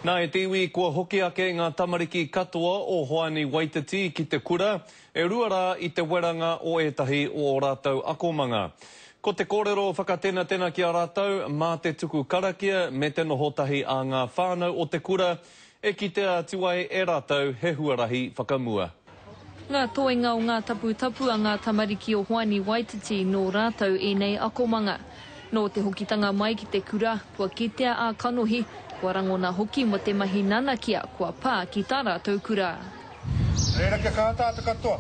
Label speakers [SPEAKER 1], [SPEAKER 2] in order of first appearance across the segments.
[SPEAKER 1] Nā e tiwi kua hoki ake ngā tamariki katoa o Hoani Waititi ki te kura, e ruara I te weranga o etahi o rātou akomanga. Ko te kōrero whakatena ki a rātou, mā te tuku karakia me te nohotahi a ngā whānau o te kura, e kitea tiwai e rātou he huarahi whakamua.
[SPEAKER 2] Ngā toenga o ngā tapu a ngā tamariki o Hoani Waititi no rātou e nei akomanga. No te hokitanga mai ki te kura, kua kitea a kanohi, kua rangona hoki mo te mahi nanakia kua pā ki tā rātou kura.
[SPEAKER 3] Reira kia kātā te katoa,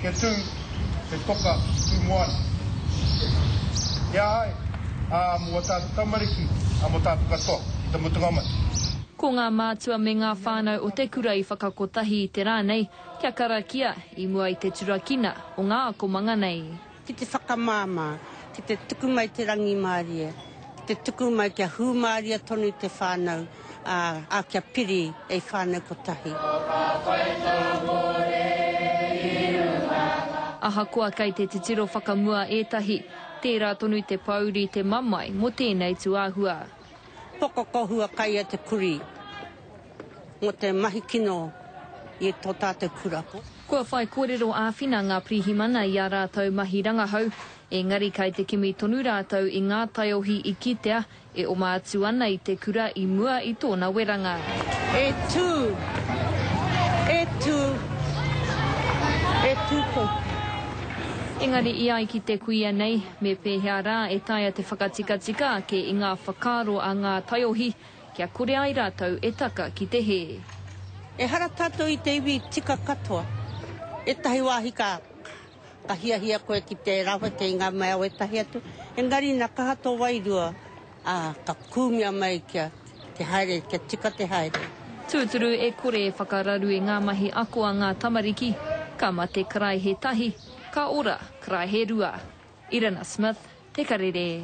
[SPEAKER 3] kia tū, te toka, tū moana. Ia hai, mua tātou tamariki, mo tātou katoa, te mutunga mai.
[SPEAKER 2] Ko ngā mātua me ngā whānau o te kura I whakakotahi I te rānei, kia karakia I mua I te turakina o ngā akomanga nei.
[SPEAKER 4] Ki te whakamāma, ki te tuku mai te rangi māria, ki te tuku mai kia hū māria tonu te whānau, a kia piri e whānau kotahi.
[SPEAKER 2] Aha koa kai te tiro whakamua etahi, tērā tonu te pauri te mamai mo tēnei tuāhua.
[SPEAKER 4] Poko kohua kai a te kuri, mo te mahi kino I tō tātou kura.
[SPEAKER 2] Kua whai kōrero āwhina ngā prihimana I a rātou mahi rangahau, engari kai te kimi tonu rātou I ngā taiohi I kitea, e o mātu ana I te kura I mua I tōna weranga.
[SPEAKER 4] E tū po.
[SPEAKER 2] Engari I ai ki te kuia nei, me pēhea rā e taia te whakatika ake I ngā whakaro a ngā taiohi, kia kore ai rātou e taka ki te he.
[SPEAKER 4] E hara tātou I te iwi tika katoa. E tahi wāhi ka hia koe ki te rawa te ngā mai au e tahi atu. Engari nā kahato wairua, ka kūmia mai kia te haere, kia tika te haere.
[SPEAKER 2] Tūturu e kore e whakararu e ngā mahi ako a ngā tamariki, ka mate karai he tahi, ka ora karai he rua. Irina Smith, Te Karere.